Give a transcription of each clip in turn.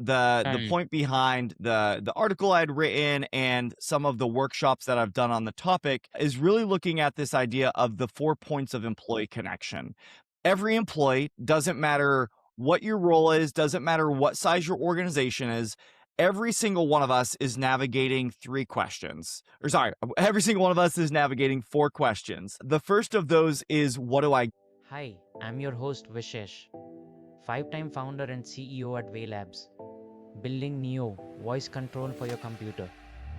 The Right. point behind the article I'd written and some of the workshops that I've done on the topic is really looking at this idea of the 4 points of employee connection. Every employee, doesn't matter what your role is, doesn't matter what size your organization is, every single one of us is navigating 3 questions. Or sorry, every single one of us is navigating 4 questions. The first of those is, what do I Hi, I'm your host Vishesh, five-time founder and CEO at Waylabs, building Neo voice control for your computer.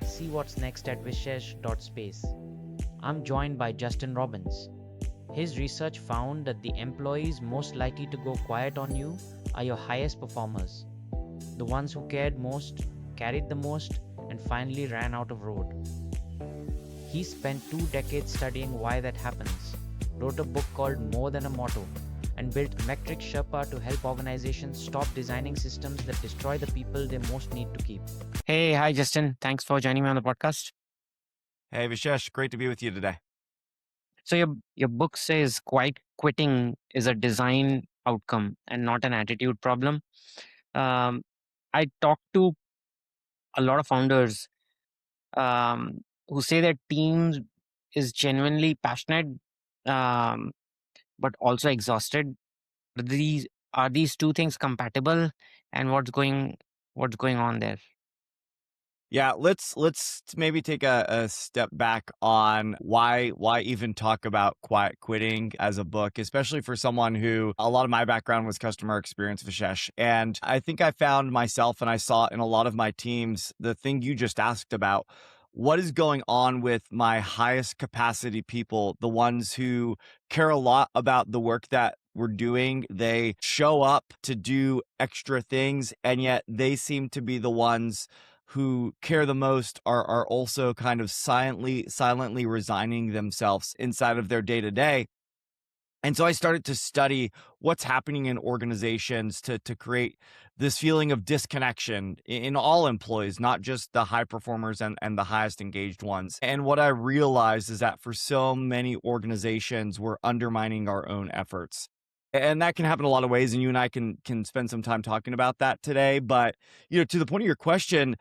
See what's next at vishesh.space. I'm joined by Justin Robbins. His research found that the employees most likely to go quiet on you are your highest performers, the ones who cared most, carried the most, and finally ran out of road. He spent 2 decades studying why that happens, wrote a book called More Than a Motto, and built Metric Sherpa to help organizations stop designing systems that destroy the people they most need to keep. Hey, hi Justin. Thanks for joining me on the podcast. Hey Vishesh, great to be with you today. So your book says quitting is a design outcome and not an attitude problem. Um, I talk to a lot of founders who say that teams is genuinely passionate, um, but also exhausted. These are these two things compatible, and what's going on there? Yeah, let's maybe take a step back on why even talk about quiet quitting as a book, especially for someone who a lot of my background was customer experience, Vishesh. And I think I found myself and I saw it in a lot of my teams, the thing you just asked about. What is going on with my highest capacity people, the ones who care a lot about the work that we're doing? They show up to do extra things, and yet they seem to be the ones who care the most are also kind of silently resigning themselves inside of their day to day. And so I started to study what's happening in organizations to create this feeling of disconnection in all employees, not just the high performers and the highest engaged ones. And what I realized is that for so many organizations, we're undermining our own efforts. And that can happen a lot of ways, and you and I can spend some time talking about that today. But to the point of your question,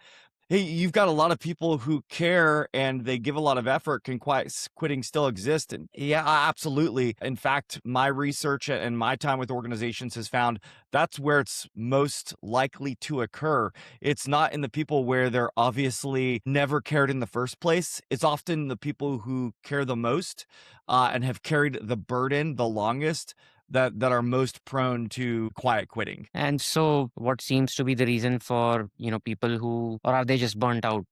hey, you've got a lot of people who care and they give a lot of effort. Can quitting still exist? And yeah, absolutely. In fact, my research and my time with organizations has found that's where it's most likely to occur. It's not in the people where they're obviously never cared in the first place. It's often the people who care the most and have carried the burden the longest that are most prone to quiet quitting. And so, what seems to be the reason for people who, or are they just burnt out?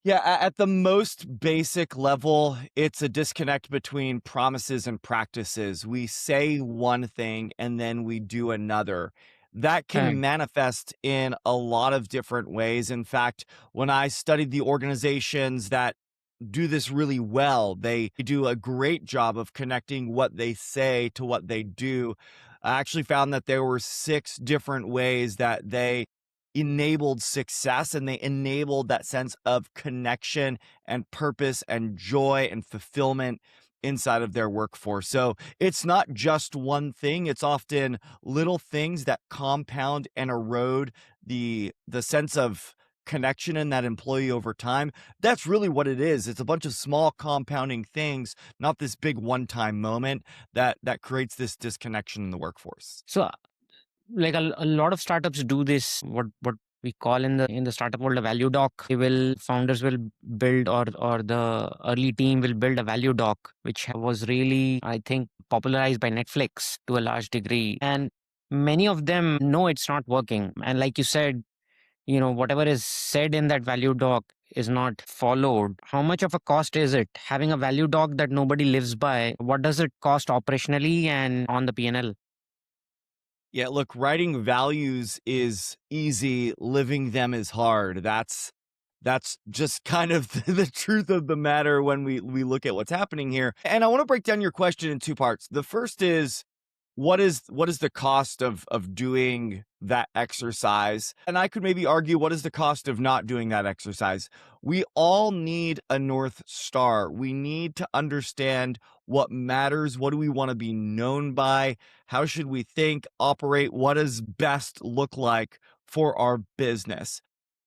Yeah, at the most basic level, it's a disconnect between promises and practices. We say one thing and then we do another. That can Right. manifest in a lot of different ways. In fact, when I studied the organizations that do this really well, they do a great job of connecting what they say to what they do. I actually found that there were 6 different ways that they enabled success, and they enabled that sense of connection and purpose and joy and fulfillment inside of their workforce. So it's not just one thing, it's often little things that compound and erode the sense of connection in that employee over time. That's really what it is. It's a bunch of small compounding things, not this big one-time moment that creates this disconnection in the workforce. So, like a lot of startups do this, what we call in the startup world a value doc. They will Founders will build, or the early team will build a value doc, which was really, I think, popularized by Netflix to a large degree. And many of them know it's not working. And like you said, whatever is said in that value doc is not followed. How much of a cost is it having a value doc that nobody lives by? What does it cost operationally and on the P&L? Yeah, look, writing values is easy, living them is hard. That's just kind of the truth of the matter when we look at what's happening here. And I want to break down your question in 2 parts. The first is, what is the cost of doing that exercise? And I could maybe argue, what is the cost of not doing that exercise? We all need a North Star. We need to understand what matters. What do we want to be known by? How should we think, operate? What does best look like for our business.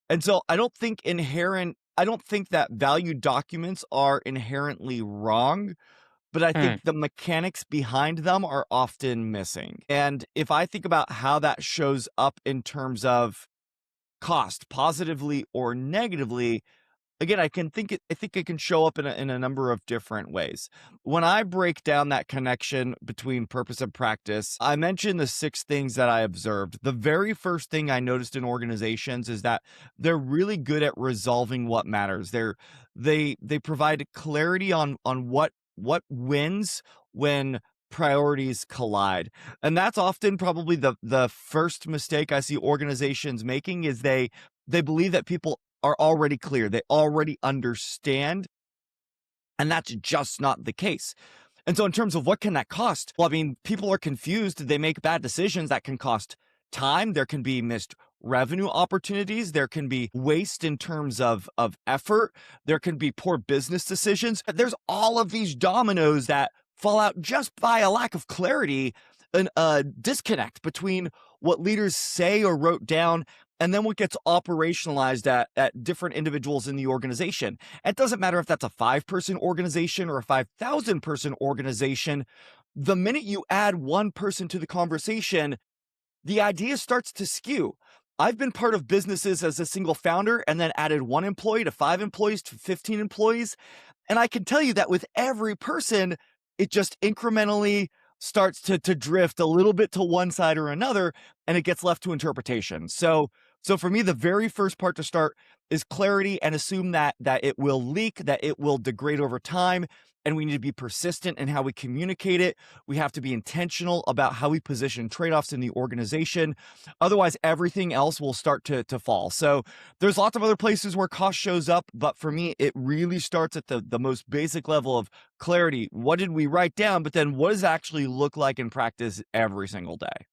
And so I don't think that value documents are inherently wrong, but I Hmm. think the mechanics behind them are often missing. And if I think about how that shows up in terms of cost, positively or negatively, again, I think it can show up in a number of different ways. When I break down that connection between purpose and practice, I mentioned the 6 things that I observed. The very first thing I noticed in organizations is that they're really good at resolving what matters. They provide clarity on what wins when priorities collide. And that's often probably the first mistake I see organizations making is they believe that people are already clear. They already understand, and that's just not the case. And so in terms of what can that cost? Well, I mean, people are confused. They make bad decisions that can cost time. There can be missed revenue opportunities. There can be waste in terms of effort. There can be poor business decisions. There's all of these dominoes that fall out just by a lack of clarity and a disconnect between what leaders say or wrote down and then what gets operationalized at different individuals in the organization. It doesn't matter if that's a 5-person organization or a 5,000-person organization. The minute you add one person to the conversation, the idea starts to skew. I've been part of businesses as a single founder and then added 1 employee to 5 employees to 15 employees. And I can tell you that with every person, it just incrementally starts to drift a little bit to one side or another, and it gets left to interpretation. So for me, the very first part to start is clarity and assume that it will leak, that it will degrade over time, and we need to be persistent in how we communicate it. We have to be intentional about how we position trade-offs in the organization. Otherwise, everything else will start to fall. So there's lots of other places where cost shows up, but for me, it really starts at the most basic level of clarity. What did we write down? But then what does it actually look like in practice every single day?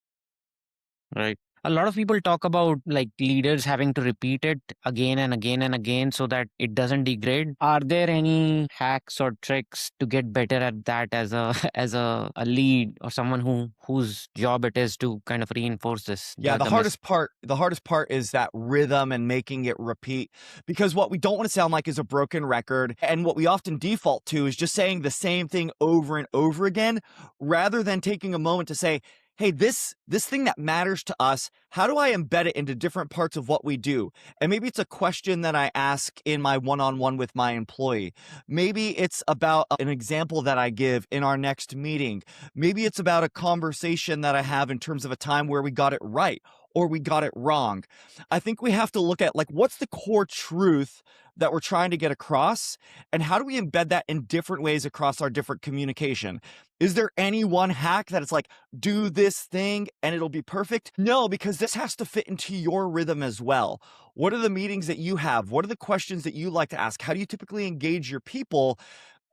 Right. A lot of people talk about like leaders having to repeat it again and again and again so that it doesn't degrade. Are there any hacks or tricks to get better at that as a as a lead or someone whose job it is to kind of reinforce this Yeah, the mess? the hardest part is that rhythm and making it repeat, because what we don't want to sound like is a broken record, and what we often default to is just saying the same thing over and over again rather than taking a moment to say, "Hey, this thing that matters to us, how do I embed it into different parts of what we do?" And maybe it's a question that I ask in my one-on-one with my employee. Maybe it's about an example that I give in our next meeting. Maybe it's about a conversation that I have in terms of a time where we got it right or we got it wrong. I think we have to look at like what's the core truth that we're trying to get across and how do we embed that in different ways across our different communication? Is there any one hack that it's like do this thing and it'll be perfect? No, because this has to fit into your rhythm as well. What are the meetings that you have? What are the questions that you like to ask? How do you typically engage your people?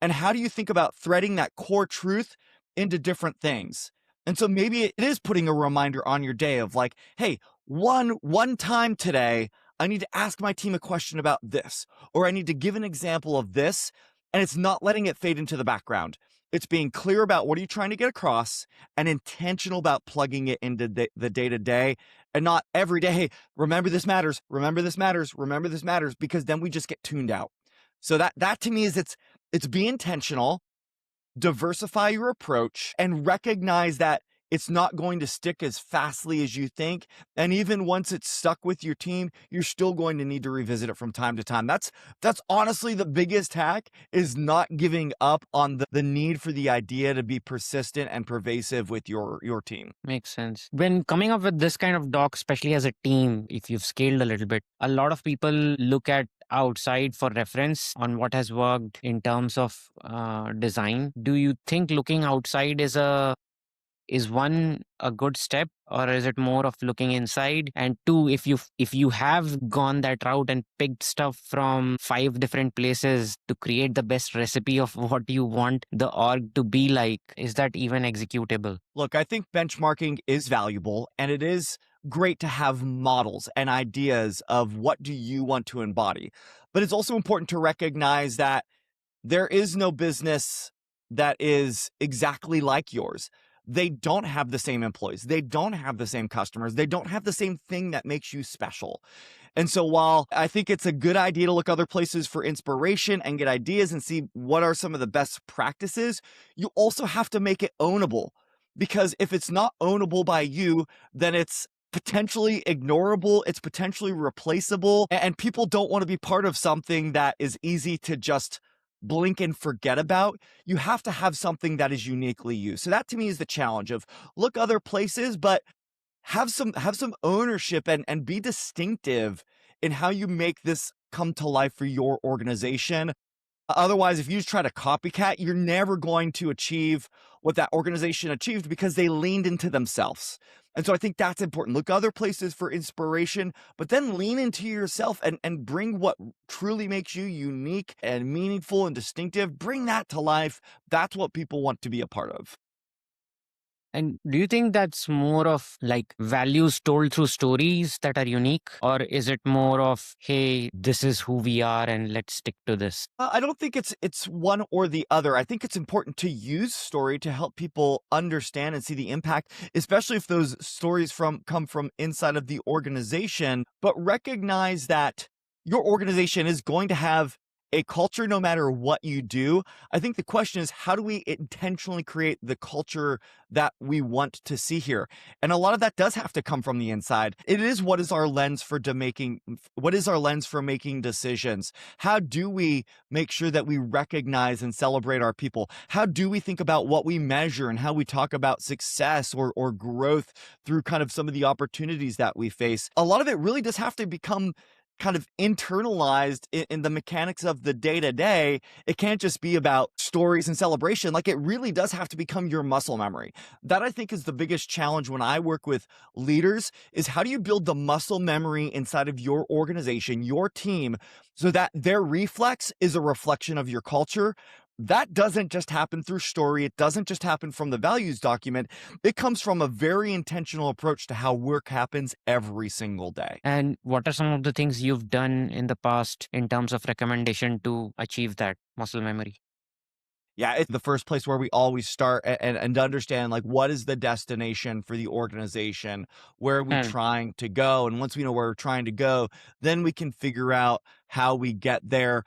And how do you think about threading that core truth into different things? And so maybe it is putting a reminder on your day of like, hey, one time today, I need to ask my team a question about this, or I need to give an example of this. And it's not letting it fade into the background. It's being clear about what are you trying to get across and intentional about plugging it into the day to day and not every day. Hey, remember this matters. Remember this matters. Remember this matters, because then we just get tuned out. So that to me is it's be intentional, diversify your approach, and recognize that it's not going to stick as fastly as you think. And even once it's stuck with your team, you're still going to need to revisit it from time to time. That's honestly the biggest hack, is not giving up on the need for the idea to be persistent and pervasive with your team. Makes sense. When coming up with this kind of doc, especially as a team, if you've scaled a little bit, a lot of people look at outside for reference on what has worked in terms of design. Do you think looking outside is one a good step, or is it more of looking inside? And two, if you have gone that route and picked stuff from 5 different places to create the best recipe of what you want the org to be like, is that even executable? Look, I think benchmarking is valuable, and it is great to have models and ideas of what do you want to embody. But it's also important to recognize that there is no business that is exactly like yours. they don't have the same employees. They don't have the same customers. They don't have the same thing that makes you special. And so while I think it's a good idea to look other places for inspiration and get ideas and see what are some of the best practices, you also have to make it ownable. Because if it's not ownable by you, then it's potentially ignorable, it's potentially replaceable, and people don't want to be part of something that is easy to just blink and forget about. You have to have something that is uniquely you. So that to me is the challenge of look other places, but have some ownership and be distinctive in how you make this come to life for your organization. Otherwise, if you just try to copycat, you're never going to achieve what that organization achieved because they leaned into themselves. And so I think that's important. Look other places for inspiration, but then lean into yourself and bring what truly makes you unique and meaningful and distinctive. Bring that to life. That's what people want to be a part of. And do you think that's more of like values told through stories that are unique? Or is it more of, hey, this is who we are and let's stick to this? I don't think it's one or the other. I think it's important to use story to help people understand and see the impact, especially if those stories come from inside of the organization, but recognize that your organization is going to have a culture no matter what you do. I think the question is, how do we intentionally create the culture that we want to see here? And a lot of that does have to come from the inside. It is what is our lens for what is our lens for making decisions? How do we make sure that we recognize and celebrate our people? How do we think about what we measure and how we talk about success or growth through kind of some of the opportunities that we face? A lot of it really does have to become kind of internalized in the mechanics of the day to day. It can't just be about stories and celebration. Like, it really does have to become your muscle memory. That I think is the biggest challenge when I work with leaders is how do you build the muscle memory inside of your organization, your team, so that their reflex is a reflection of your culture. That doesn't just happen through story. It doesn't just happen from the values document. It comes from a very intentional approach to how work happens every single day. And what are some of the things you've done in the past in terms of recommendation to achieve that muscle memory? Yeah, it's the first place where we always start and understand, like, what is the destination for the organization? Where are we Hmm. trying to go? And once we know where we're trying to go, then we can figure out how we get there.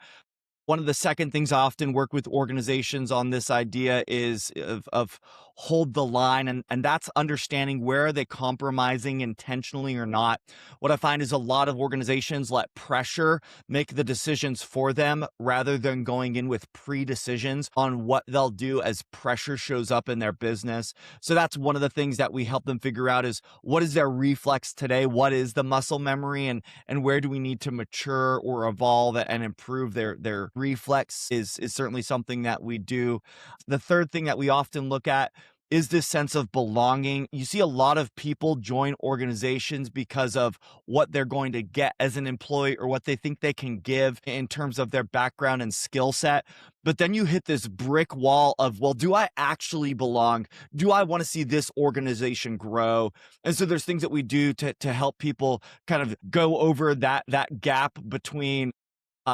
One of the second things I often work with organizations on this idea is of hold the line, and that's understanding where are they compromising intentionally or not. What I find is a lot of organizations let pressure make the decisions for them rather than going in with pre-decisions on what they'll do as pressure shows up in their business. So that's one of the things that we help them figure out is what is their reflex today? What is the muscle memory, and where do we need to mature or evolve and improve their reflex is certainly something that we do. The third thing that we often look at is this sense of belonging. You see a lot of people join organizations because of what they're going to get as an employee or what they think they can give in terms of their background and skill set. But then you hit this brick wall of, well, do I actually belong? Do I want to see this organization grow? And so there's things that we do to help people kind of go over that gap between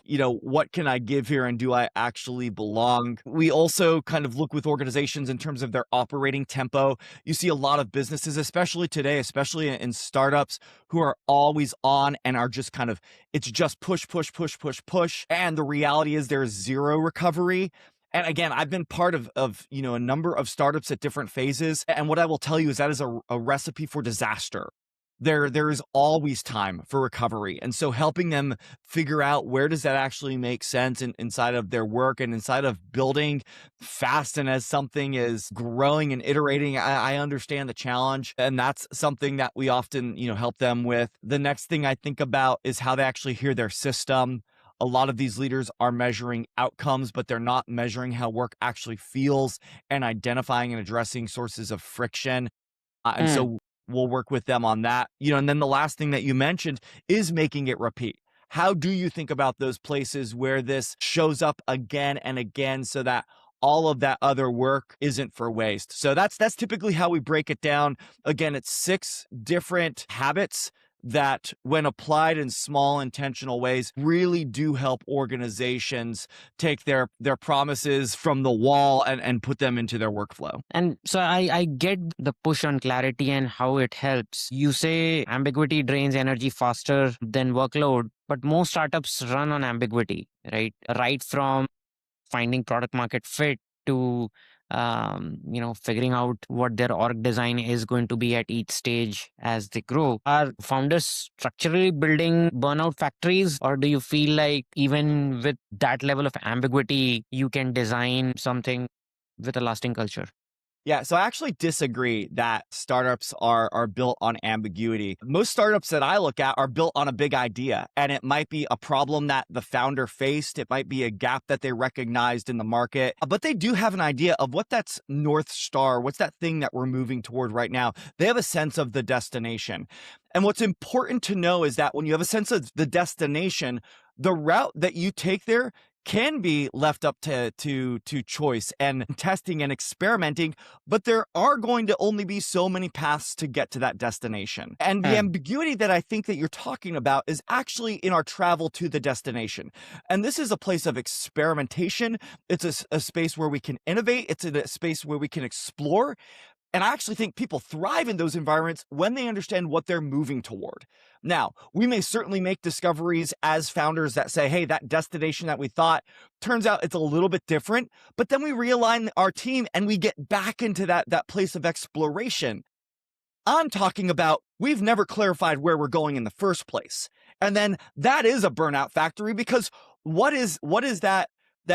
what can I give here and do I actually belong? We also kind of look with organizations in terms of their operating tempo. You see a lot of businesses, especially today, especially in startups, who are always on and are just kind of, it's just push, push, push, push, push. And the reality is there's zero recovery. And again, I've been part of a number of startups at different phases. And what I will tell you is that is a recipe for disaster. There is always time for recovery. And so helping them figure out where does that actually make sense inside of their work and inside of building fast. And as something is growing and iterating, I understand the challenge. And that's something that we often, help them with. The next thing I think about is how they actually hear their system. A lot of these leaders are measuring outcomes, but they're not measuring how work actually feels and identifying and addressing sources of friction. And Hmm. so we'll work with them on that. And then the last thing that you mentioned is making it repeat. How do you think about those places where this shows up again and again so that all of that other work isn't for waste? So that's typically how we break it down. Again, it's 6 different habits that when applied in small intentional ways really do help organizations take their promises from the wall and put them into their workflow. And so I get the push on clarity and how it helps. You say ambiguity drains energy faster than workload, but most startups run on ambiguity, right? Right from finding product market fit to figuring out what their org design is going to be at each stage as they grow. Are founders structurally building burnout factories, or do you feel like even with that level of ambiguity, you can design something with a lasting culture? Yeah, so I actually disagree that startups are built on ambiguity. Most startups that I look at are built on a big idea, and it might be a problem that the founder faced. It might be a gap that they recognized in the market, but they do have an idea of what that's North Star, what's that thing that we're moving toward right now. They have a sense of the destination. And what's important to know is that when you have a sense of the destination, the route that you take there can be left up to choice and testing and experimenting, but there are going to only be so many paths to get to that destination. And the ambiguity that I think that you're talking about is actually in our travel to the destination. And this is a place of experimentation. It's a space where we can innovate. It's a space where we can explore. And I actually think people thrive in those environments when they understand what they're moving toward. Now, we may certainly make discoveries as founders that say, hey, that destination that we thought turns out it's a little bit different, but then we realign our team and we get back into that place of exploration. I'm talking about we've never clarified where we're going in the first place. And then that is a burnout factory, because what is that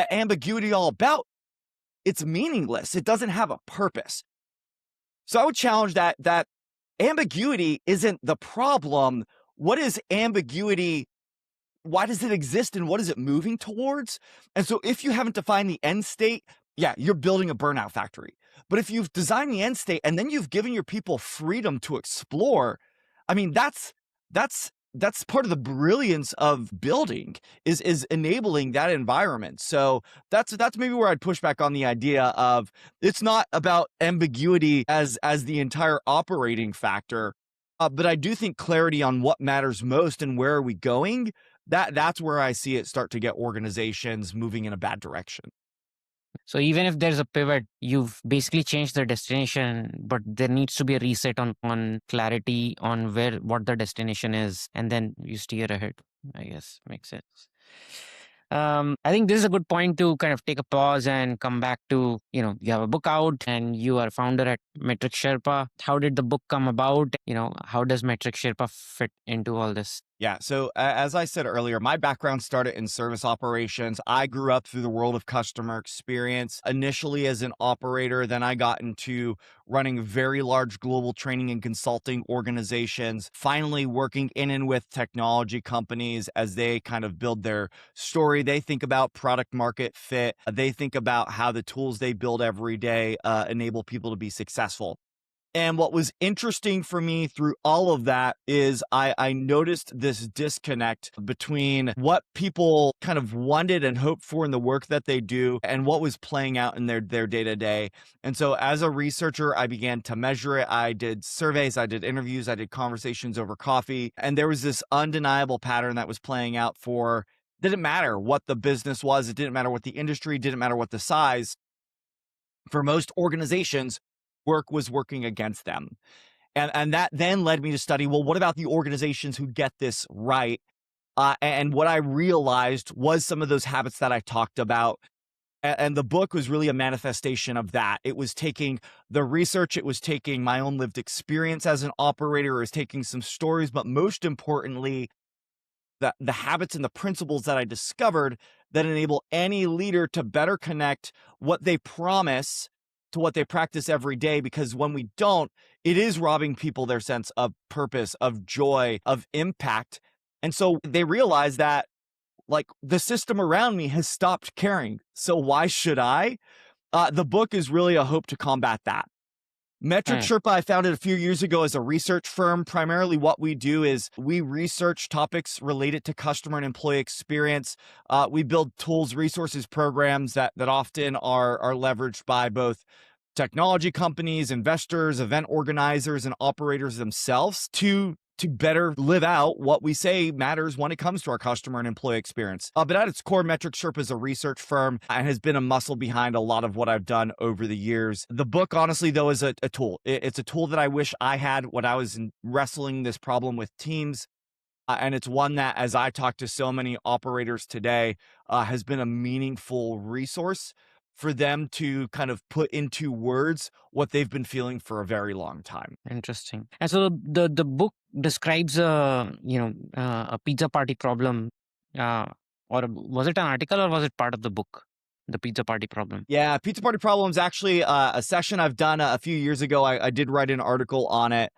ambiguity all about? It's meaningless. It doesn't have a purpose. So I would challenge that ambiguity isn't the problem. What is ambiguity? Why does it exist, and what is it moving towards? And so if you haven't defined the end state, yeah, you're building a burnout factory. But if you've designed the end state and then you've given your people freedom to explore, I mean, that's part of the brilliance of building is enabling that environment. So that's maybe where I'd push back on the idea of it's not about ambiguity as the entire operating factor. But I do think clarity on what matters most and where are we going, that's where I see it start to get organizations moving in a bad direction. So even if there's a pivot, you've basically changed the destination, but there needs to be a reset on clarity on what the destination is, and then you steer ahead. I guess makes sense. I think this is a good point to kind of take a pause and come back to, you have a book out and you are a founder at Metric Sherpa. How did the book come about? How does Metric Sherpa fit into all this? Yeah. So as I said earlier, my background started in service operations. I grew up through the world of customer experience, initially as an operator. Then I got into running very large global training and consulting organizations, finally working in and with technology companies as they kind of build their story. They think about product market fit. They think about how the tools they build every day enable people to be successful. And what was interesting for me through all of that is I noticed this disconnect between what people kind of wanted and hoped for in the work that they do and what was playing out in their day-to-day. And so as a researcher, I began to measure it. I did surveys, I did interviews, I did conversations over coffee. And there was this undeniable pattern that was playing out didn't matter what the business was. It didn't matter what the industry, didn't matter what the size. For most organizations, work was working against them. And that then led me to study, well, what about the organizations who get this right? And what I realized was some of those habits that I talked about. And the book was really a manifestation of that. It was taking the research, it was taking my own lived experience as an operator, it was taking some stories, but most importantly, the habits and the principles that I discovered that enable any leader to better connect what they promise to what they practice every day. Because when we don't, it is robbing people their sense of purpose, of joy, of impact. And so they realize that, like, the system around me has stopped caring. So why should I? The book is really a hope to combat that. Metric Sherpa, I founded a few years ago as a research firm. Primarily what we do is we research topics related to customer and employee experience. We build tools, resources, programs that often are leveraged by both technology companies, investors, event organizers, and operators themselves to better live out what we say matters when it comes to our customer and employee experience. But at its core, Metric Sherpa is a research firm and has been a muscle behind a lot of what I've done over the years. The book, honestly, though, is a tool. It's a tool that I wish I had when I was wrestling this problem with teams. And it's one that, as I talk to so many operators today, has been a meaningful resource for them to kind of put into words what they've been feeling for a very long time. Interesting. And so the book describes a pizza party problem, or was it an article or was it part of the book? The pizza party problem. Yeah, pizza party problem is actually a session I've done a few years ago. I did write an article on it.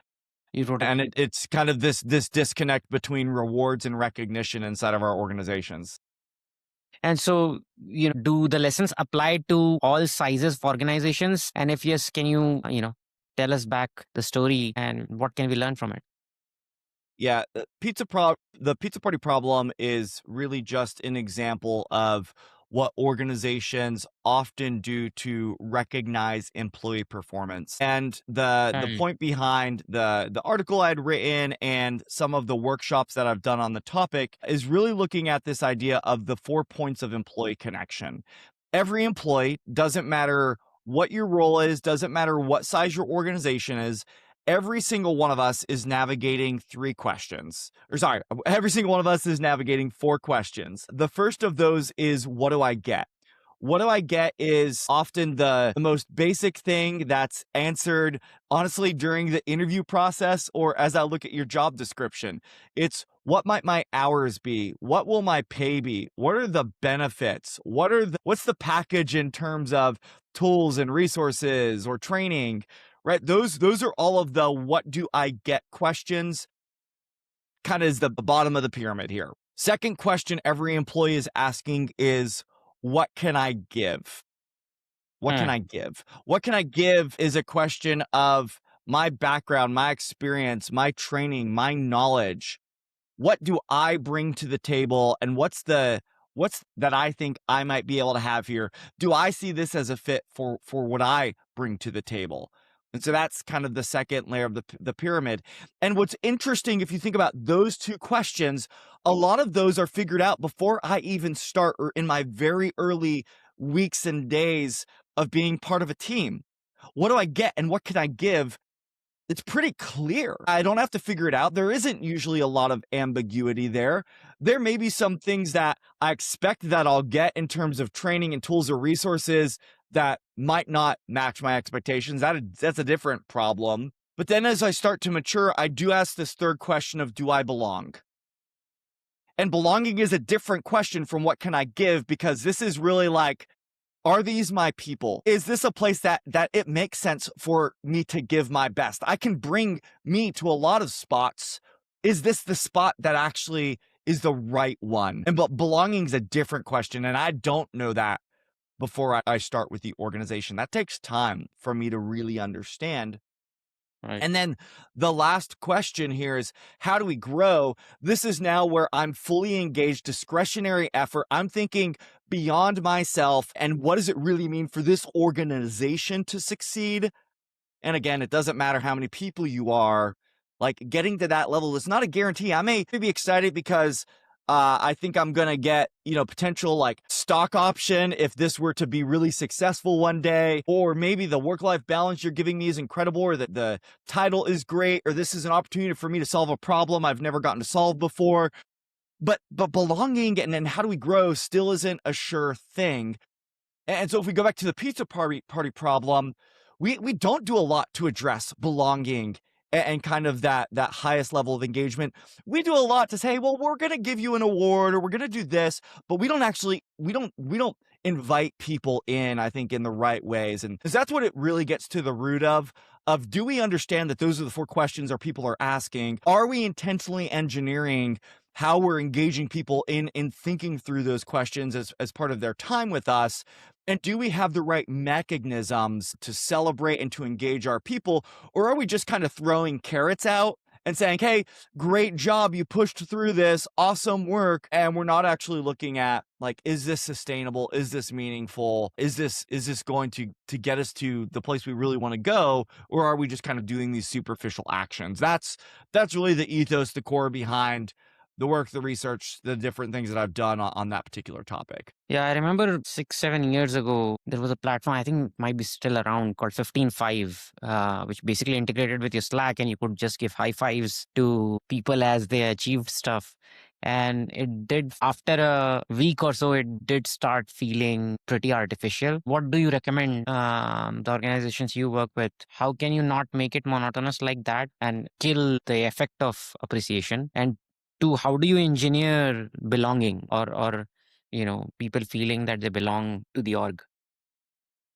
You wrote And it's kind of this disconnect between rewards and recognition inside of our organizations. And so, do the lessons apply to all sizes of organizations? And if yes, can you, tell us back the story and what can we learn from it? Yeah, the pizza party problem is really just an example of what organizations often do to recognize employee performance. And the point behind the article I'd written and some of the workshops that I've done on the topic is really looking at this idea of the 4 points of employee connection. Every employee, doesn't matter what your role is, doesn't matter what size your organization is, every single one of us is navigating every single one of us is navigating 4 questions. The first of those is, what do I get? What do I get is often the most basic thing that's answered, honestly, during the interview process or as I look at your job description. It's, what might my hours be? What will my pay be? What are the benefits? What's the package in terms of tools and resources or training? Right? Those are all of the what do I get questions, kind of is the bottom of the pyramid here. Second question every employee is asking is, what can I give? What can I give? What can I give is a question of my background, my experience, my training, my knowledge. What do I bring to the table? And what's that I think I might be able to have here? Do I see this as a fit for what I bring to the table? And so that's kind of the second layer of the pyramid. And what's interesting, if you think about those 2 questions, a lot of those are figured out before I even start or in my very early weeks and days of being part of a team. What do I get and what can I give? It's pretty clear. I don't have to figure it out. There isn't usually a lot of ambiguity there. There may be some things that I expect that I'll get in terms of training and tools or resources that might not match my expectations. That's a different problem. But then as I start to mature, I do ask this third question of, do I belong? And belonging is a different question from what can I give, because this is really like, are these my people? Is this a place that it makes sense for me to give my best? I can bring me to a lot of spots. Is this the spot that actually is the right one? And but belonging is a different question. And I don't know that before I start with the organization. That takes time for me to really understand. Right. And then the last question here is, how do we grow? This is now where I'm fully engaged, discretionary effort. I'm thinking beyond myself and what does it really mean for this organization to succeed? And again, it doesn't matter how many people you are, like getting to that level is not a guarantee. I may be excited because I think I'm going to get, potential like stock option if this were to be really successful one day, or maybe the work-life balance you're giving me is incredible, or that the title is great, or this is an opportunity for me to solve a problem I've never gotten to solve before. But belonging and then how do we grow still isn't a sure thing. And so if we go back to the pizza party problem, we don't do a lot to address belonging and kind of that highest level of engagement. We do a lot to say, well, we're going to give you an award or we're going to do this, but we don't invite people in, I think, in the right ways. And because that's what it really gets to the root of do we understand that those are the 4 questions our people are asking? Are we intentionally engineering how we're engaging people in thinking through those questions as part of their time with us? And do we have the right mechanisms to celebrate and to engage our people? Or are we just kind of throwing carrots out and saying, hey, great job, you pushed through this, awesome work. And we're not actually looking at like, is this sustainable? Is this meaningful? Is this going to get us to the place we really want to go? Or are we just kind of doing these superficial actions? That's really the ethos, the core behind the work, the research, the different things that I've done on that particular topic. Yeah, I remember 6, 7 years ago, there was a platform, I think it might be still around, called 15.5, which basically integrated with your Slack, and you could just give high fives to people as they achieved stuff. And it did, after a week or so, it did start feeling pretty artificial. What do you recommend the organizations you work with? How can you not make it monotonous like that and kill the effect of appreciation? And two, how do you engineer belonging or people feeling that they belong to the org?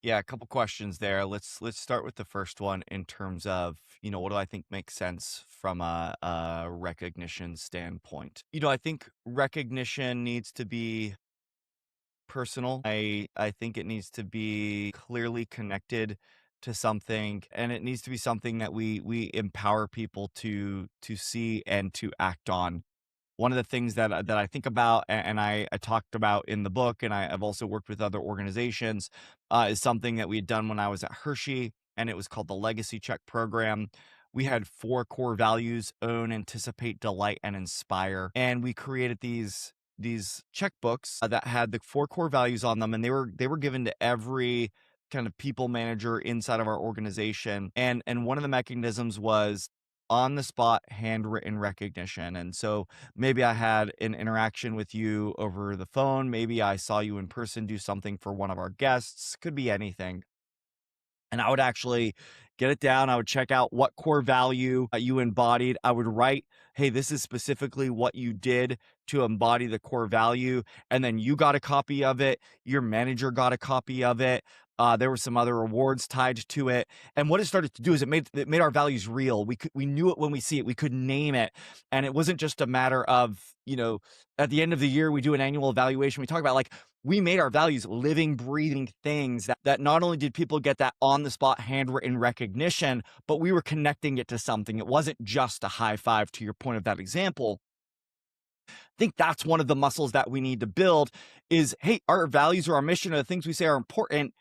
Yeah, a couple questions there. Let's start with the first one in terms of, what do I think makes sense from a recognition standpoint? I think recognition needs to be personal. I think it needs to be clearly connected to something, and it needs to be something that we empower people to see and to act on. One of the things that I think about and I talked about in the book, and I've also worked with other organizations, is something that we had done when I was at Hershey, and it was called the Legacy Check Program. We had 4 core values: own, anticipate, delight, and inspire. And we created these checkbooks that had the 4 core values on them, and they were given to every kind of people manager inside of our organization. And one of the mechanisms was on the spot handwritten recognition. And so maybe I had an interaction with you over the phone, maybe I saw you in person do something for one of our guests, could be anything. And I would actually get it down. I would check out what core value you embodied. I would write, hey, this is specifically what you did to embody the core value. And then you got a copy of it. Your manager got a copy of it. There were some other rewards tied to it. And what it started to do is it made our values real. We knew it when we see it. We could name it. And it wasn't just a matter of, at the end of the year, we do an annual evaluation. We talk about like, we made our values living, breathing things that not only did people get that on the spot handwritten recognition, but we were connecting it to something. It wasn't just a high five, to your point of that example. I think that's one of the muscles that we need to build is, hey, our values or our mission or the things we say are important.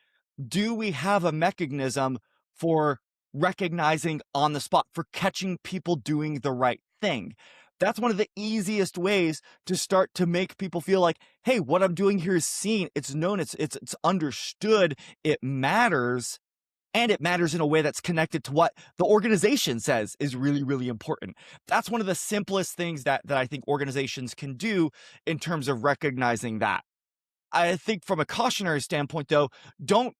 Do we have a mechanism for recognizing on the spot, for catching people doing the right thing? That's one of the easiest ways to start to make people feel like, hey, what I'm doing here is seen, it's known, it's understood, it matters, and it matters in a way that's connected to what the organization says is really, really important. That's one of the simplest things that I think organizations can do in terms of recognizing that. I think from a cautionary standpoint, though, don't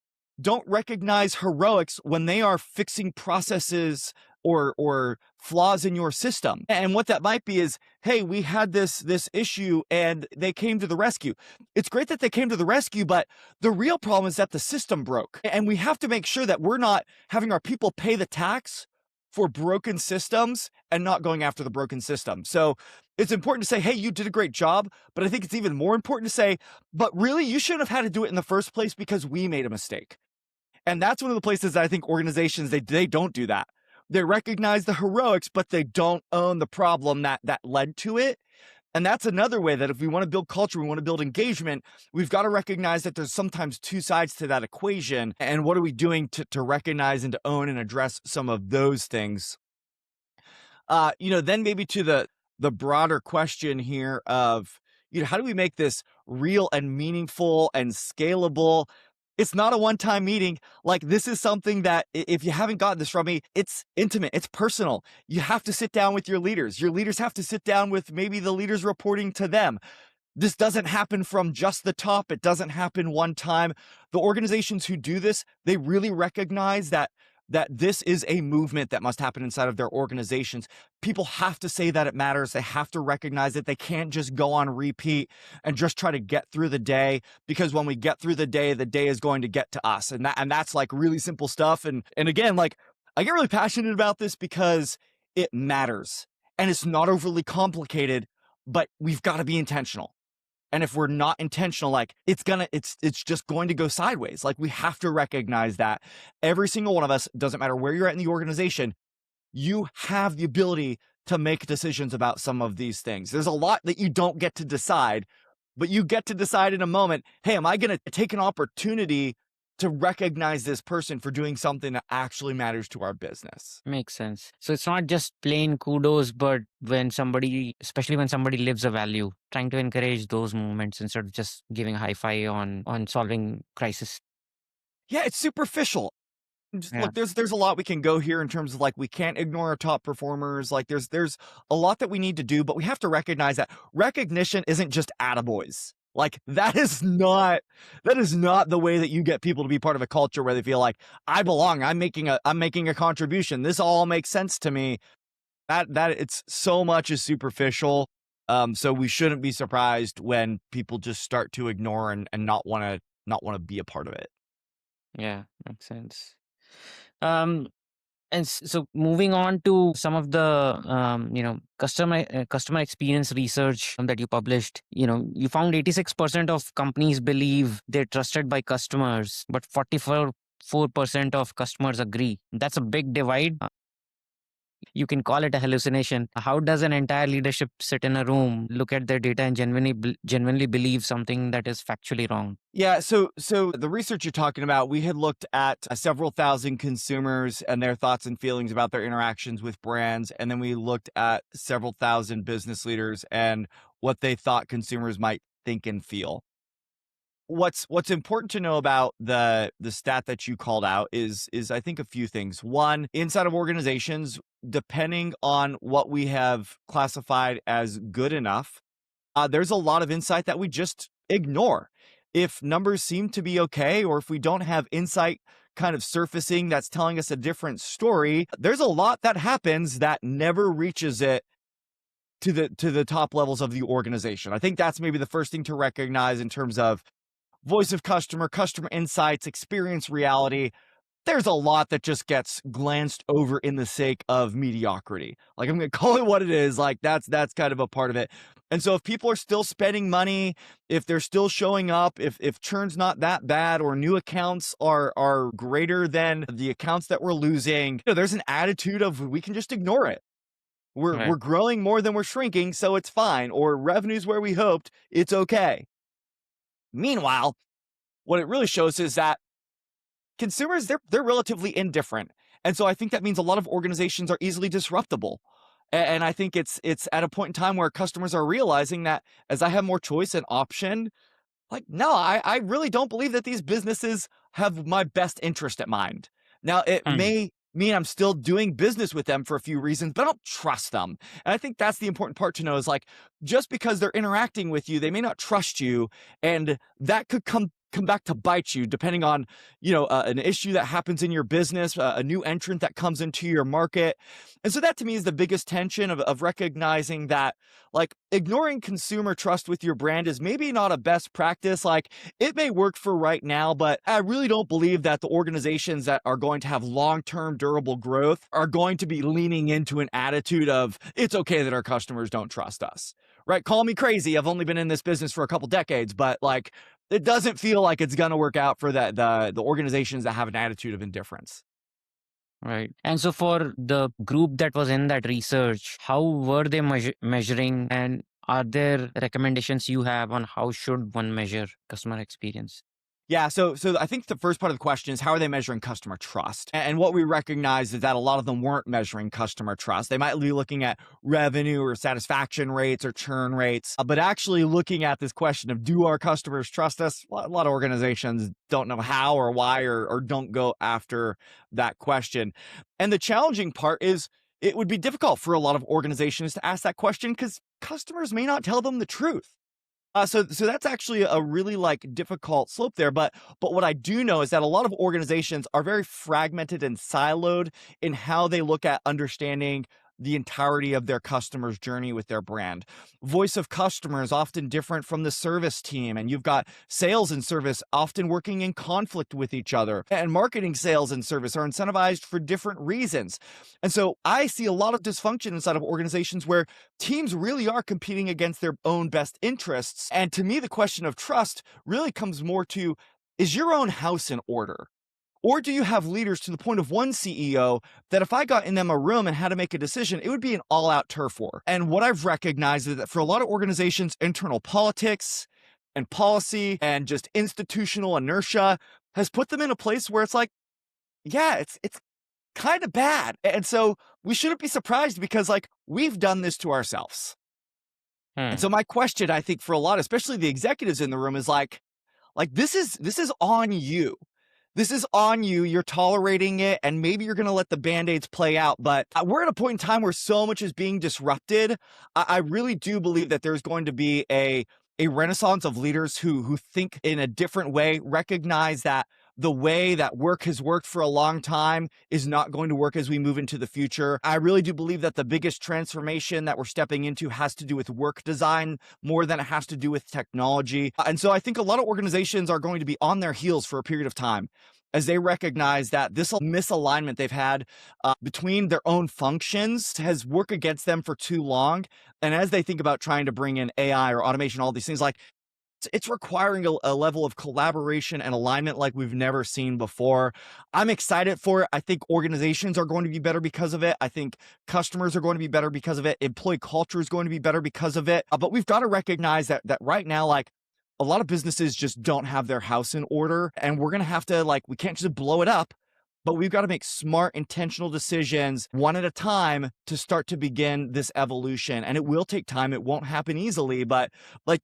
recognize heroics when they are fixing processes or flaws in your system. And what that might be is, hey, we had this issue and they came to the rescue. It's great that they came to the rescue, but the real problem is that the system broke. And we have to make sure that we're not having our people pay the tax for broken systems and not going after the broken system. So it's important to say, hey, you did a great job, but I think it's even more important to say, but really, you shouldn't have had to do it in the first place because we made a mistake. And that's one of the places that I think organizations, they don't do that. They recognize the heroics, but they don't own the problem that led to it. And that's another way that if we want to build culture, we want to build engagement, we've got to recognize that there's sometimes 2 sides to that equation. And what are we doing to recognize and to own and address some of those things? Then maybe to the broader question here of, how do we make this real and meaningful and scalable? It's not a one-time meeting. Like, this is something that if you haven't gotten this from me, it's intimate, it's personal. You have to sit down with your leaders. Your leaders have to sit down with maybe the leaders reporting to them. This doesn't happen from just the top. It doesn't happen one time. The organizations who do this, they really recognize that this is a movement that must happen inside of their organizations. People have to say that it matters. They have to recognize it. They can't just go on repeat and just try to get through the day, because when we get through the day is going to get to us. And that's like really simple stuff. And again, like, I get really passionate about this because it matters and it's not overly complicated, but we've got to be intentional. And if we're not intentional, like, it's just going to go sideways. Like, we have to recognize that every single one of us, doesn't matter where you're at in the organization, you have the ability to make decisions about some of these things. There's a lot that you don't get to decide, but you get to decide in a moment, hey, am I going to take an opportunity to recognize this person for doing something that actually matters to our business? Makes sense. So it's not just plain kudos, but when somebody, especially when somebody lives a value, trying to encourage those moments instead of just giving a high five on solving crisis. Yeah, it's superficial. Yeah. Look, there's a lot we can go here in terms of like we can't ignore our top performers. Like there's a lot that we need to do, but we have to recognize that recognition isn't just attaboys. Like that is not the way that you get people to be part of a culture where they feel like I belong. I'm making a contribution. This all makes sense to me. That it's so much is superficial. So we shouldn't be surprised when people just start to ignore and not want to be a part of it. Yeah, makes sense. Um, and so moving on to some of the customer experience research that you published, you found 86% of companies believe they're trusted by customers, but 44% of customers agree. That's a big divide. You can call it a hallucination. How does an entire leadership sit in a room, look at their data, and genuinely believe something that is factually wrong? Yeah, so the research you're talking about, we had looked at several thousand consumers and their thoughts and feelings about their interactions with brands, and then we looked at several thousand business leaders and what they thought consumers might think and feel. What's important to know about the stat that you called out is I think a few things. One, inside of organizations, depending on what we have classified as good enough, there's a lot of insight that we just ignore. If numbers seem to be okay, or if we don't have insight kind of surfacing that's telling us a different story, there's a lot that happens that never reaches it to the top levels of the organization. I think that's maybe the first thing to recognize in terms of voice of customer insights, experience reality. There's a lot that just gets glanced over in the sake of mediocrity. Like I'm going to call it what it is. Like that's kind of a part of it. And so if people are still spending money, if they're still showing up, if churn's not that bad, or new accounts are greater than the accounts that we're losing, there's an attitude of we can just ignore it. We're Right. growing more than we're shrinking, so it's fine. Or revenue's where we hoped, it's okay. Meanwhile, what it really shows is that consumers, they're relatively indifferent. And so I think that means a lot of organizations are easily disruptible. And I think it's at a point in time where customers are realizing that as I have more choice and option, like, no, I really don't believe that these businesses have my best interest at mind. Now, it Hmm. may mean I'm still doing business with them for a few reasons, but I don't trust them. And I think that's the important part to know is like, just because they're interacting with you, they may not trust you. And that could come back to bite you depending on, an issue that happens in your business, a new entrant that comes into your market. And so that to me is the biggest tension of recognizing that like ignoring consumer trust with your brand is maybe not a best practice. Like it may work for right now, but I really don't believe that the organizations that are going to have long-term durable growth are going to be leaning into an attitude of it's okay that our customers don't trust us. Right? Call me crazy. I've only been in this business for a couple decades, but like it doesn't feel like it's going to work out for the organizations that have an attitude of indifference. Right. And so for the group that was in that research, how were they measuring, and are there recommendations you have on how should one measure customer experience? Yeah, so I think the first part of the question is how are they measuring customer trust? And what we recognize is that a lot of them weren't measuring customer trust. They might be looking at revenue or satisfaction rates or churn rates, but actually looking at this question of do our customers trust us? A lot of organizations don't know how or why or don't go after that question. And the challenging part is it would be difficult for a lot of organizations to ask that question because customers may not tell them the truth. So that's actually a really like difficult slope there. But what I do know is that a lot of organizations are very fragmented and siloed in how they look at understanding the entirety of their customer's journey with their brand. Voice of customer is often different from the service team, and you've got sales and service often working in conflict with each other. And marketing, sales, and service are incentivized for different reasons. And so I see a lot of dysfunction inside of organizations where teams really are competing against their own best interests. And to me, the question of trust really comes more to, is your own house in order? Or do you have leaders to the point of one CEO that if I got in them a room and had to make a decision, it would be an all-out turf war? And what I've recognized is that for a lot of organizations, internal politics and policy and just institutional inertia has put them in a place where it's like, yeah, it's kind of bad. And so we shouldn't be surprised because like we've done this to ourselves. And so my question, I think for a lot, especially the executives in the room, is like this is on you. This is on you. You're tolerating it, and maybe you're going to let the Band-Aids play out. But we're at a point in time where so much is being disrupted. I really do believe that there's going to be a renaissance of leaders who think in a different way, recognize that the way that work has worked for a long time is not going to work as we move into the future. I really do believe that the biggest transformation that we're stepping into has to do with work design more than it has to do with technology. And so I think a lot of organizations are going to be on their heels for a period of time as they recognize that this misalignment they've had between their own functions has worked against them for too long. And as they think about trying to bring in AI or automation, all these things, like it's requiring a level of collaboration and alignment like we've never seen before. I'm excited for it. I think organizations are going to be better because of it. I think customers are going to be better because of it. Employee culture is going to be better because of it. But we've got to recognize that right now, like a lot of businesses just don't have their house in order, and we're going to have to we can't just blow it up. But we've got to make smart, intentional decisions one at a time to start to begin this evolution. And it will take time. It won't happen easily, but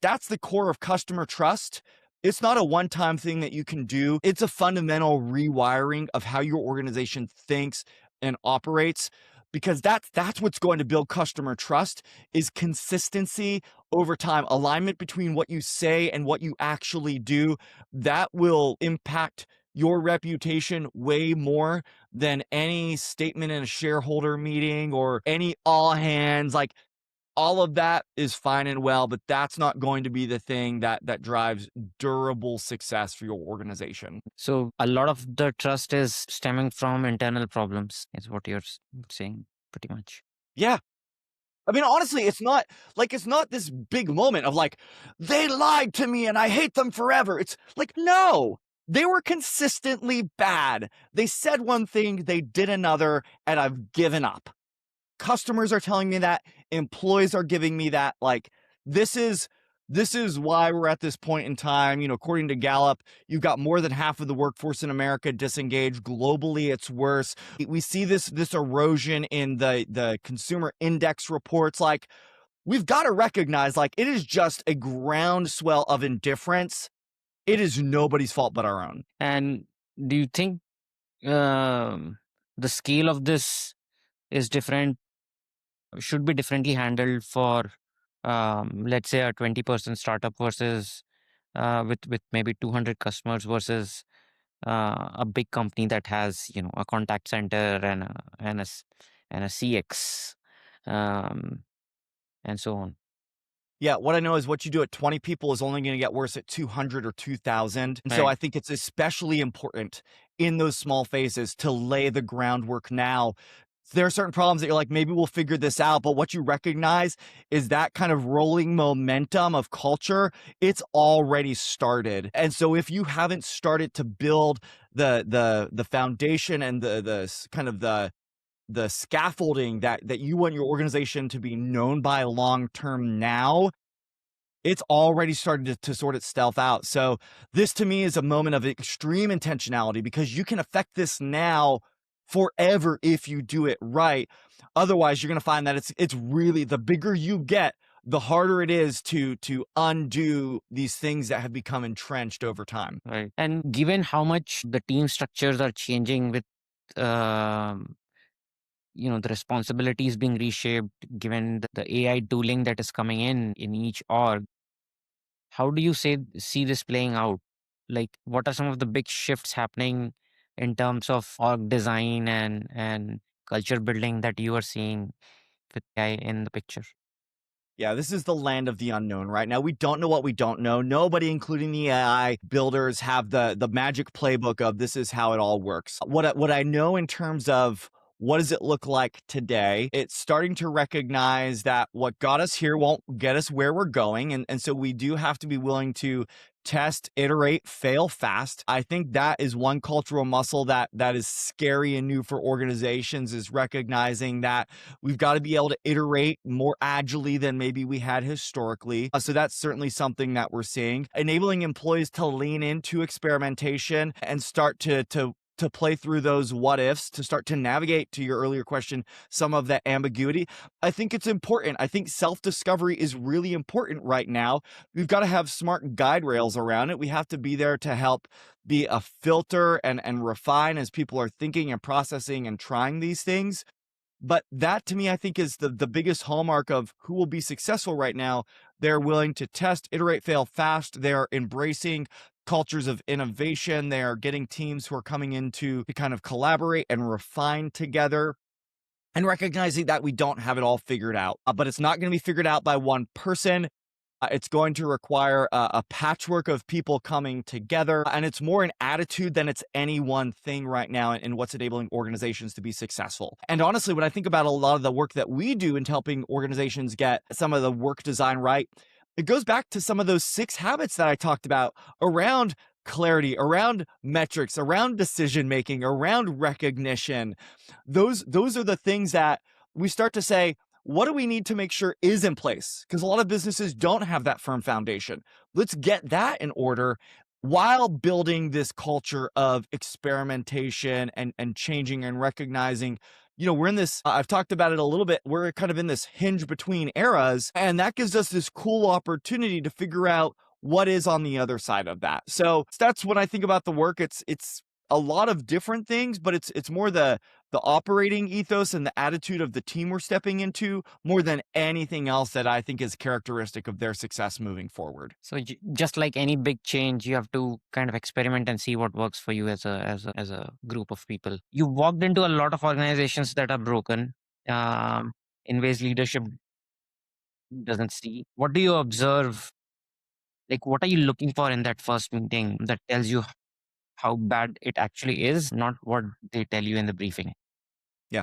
that's the core of customer trust. It's not a one-time thing that you can do. It's a fundamental rewiring of how your organization thinks and operates, because that's what's going to build customer trust is consistency over time, alignment between what you say and what you actually do. That will impact your reputation way more than any statement in a shareholder meeting or any all hands. Like all of that is fine and well, but that's not going to be the thing that drives durable success for your organization. So a lot of the trust is stemming from internal problems, is what you're saying, pretty much. Yeah. I mean, honestly, it's not this big moment of they lied to me and I hate them forever. It's like, no, they were consistently bad. They said one thing, they did another, and I've given up. Customers are telling me that. Employees are giving me that. This is why we're at this point in time. According to Gallup, you've got more than half of the workforce in America disengaged. Globally, it's worse. We see this erosion in the consumer index reports. We've got to recognize, it is just a groundswell of indifference. It is nobody's fault but our own. And do you think the scale of this is different, should be differently handled for, let's say, a 20-person startup versus with maybe 200 customers versus a big company that has a contact center and a CX and so on? Yeah, what I know is what you do at 20 people is only going to get worse at 200 or 2,000. And so Right. I think it's especially important in those small phases to lay the groundwork now. There are certain problems that you're like, maybe we'll figure this out. But what you recognize is that kind of rolling momentum of culture, it's already started. And so if you haven't started to build the foundation and the scaffolding that you want your organization to be known by long term now, it's already started to sort itself out. So this to me is a moment of extreme intentionality because you can affect this now forever if you do it right. Otherwise, you're going to find that it's really, the bigger you get, the harder it is to undo these things that have become entrenched over time. Right. And given how much the team structures are changing with the responsibilities being reshaped, given the AI tooling that is coming in each org, how do you see this playing out? What are some of the big shifts happening in terms of org design and culture building that you are seeing with AI in the picture? Yeah, this is the land of the unknown right now. We don't know what we don't know. Nobody, including the AI builders, have the magic playbook of this is how it all works. What I know in terms of what does it look like today? It's starting to recognize that what got us here won't get us where we're going. And so we do have to be willing to test, iterate, fail fast. I think that is one cultural muscle that is scary and new for organizations, is recognizing that we've got to be able to iterate more agilely than maybe we had historically. So that's certainly something that we're seeing. Enabling employees to lean into experimentation and start to play through those what ifs, to start to navigate, to your earlier question, some of that ambiguity. I think it's important. I think self-discovery is really important right now. We've got to have smart guide rails around it. We have to be there to help be a filter and refine as people are thinking and processing and trying these things. But that, to me, I think is the biggest hallmark of who will be successful right now. They're willing to test, iterate, fail fast. They're embracing cultures of innovation. They are getting teams who are coming in to kind of collaborate and refine together, and recognizing that we don't have it all figured out. But it's not going to be figured out by one person. It's going to require a patchwork of people coming together, and it's more an attitude than it's any one thing right now in what's enabling organizations to be successful. And honestly, when I think about a lot of the work that we do in helping organizations get some of the work design right, it goes back to some of those 6 habits that I talked about around clarity, around metrics, around decision making, around recognition. Those are the things that we start to say, what do we need to make sure is in place? Because a lot of businesses don't have that firm foundation. Let's get that in order while building this culture of experimentation and changing and recognizing, we're in this, I've talked about it a little bit, we're kind of in this hinge between eras, and that gives us this cool opportunity to figure out what is on the other side of that. So that's when I think about the work. It's a lot of different things, but it's more the operating ethos and the attitude of the team we're stepping into more than anything else that I think is characteristic of their success moving forward. So just like any big change, you have to kind of experiment and see what works for you as a group of people. You walked into a lot of organizations that are broken, in ways leadership doesn't see. What do you observe? Like, what are you looking for in that first meeting that tells you how bad it actually is, not what they tell you in the briefing? Yeah.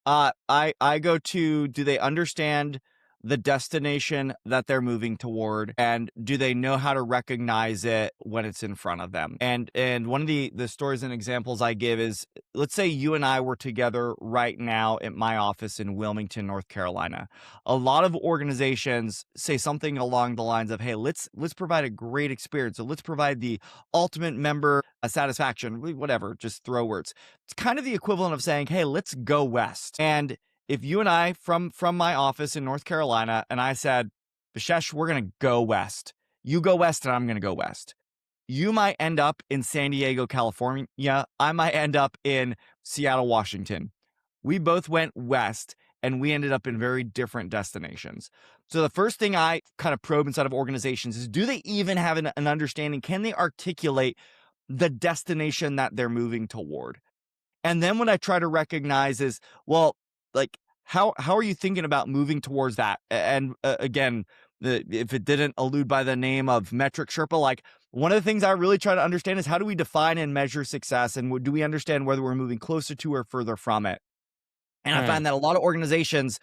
I go to, do they understand the destination that they're moving toward, and do they know how to recognize it when it's in front of them? And one of the stories and examples I give is, let's say you and I were together right now at my office in Wilmington, North Carolina. A lot of organizations say something along the lines of, hey, let's provide a great experience. So let's provide the ultimate member satisfaction, whatever, just throw words. It's kind of the equivalent of saying, hey, let's go west. And if you and I from my office in North Carolina, and I said, Vishesh, we're going to go west. You go west and I'm going to go west. You might end up in San Diego, California. I might end up in Seattle, Washington. We both went west and we ended up in very different destinations. So the first thing I kind of probe inside of organizations is, do they even have an understanding? Can they articulate the destination that they're moving toward? And then what I try to recognize is, well, like, how are you thinking about moving towards that? And again, if it didn't allude by the name of Metric Sherpa, like, one of the things I really try to understand is, how do we define and measure success? And do we understand whether we're moving closer to or further from it? And I find that a lot of organizations,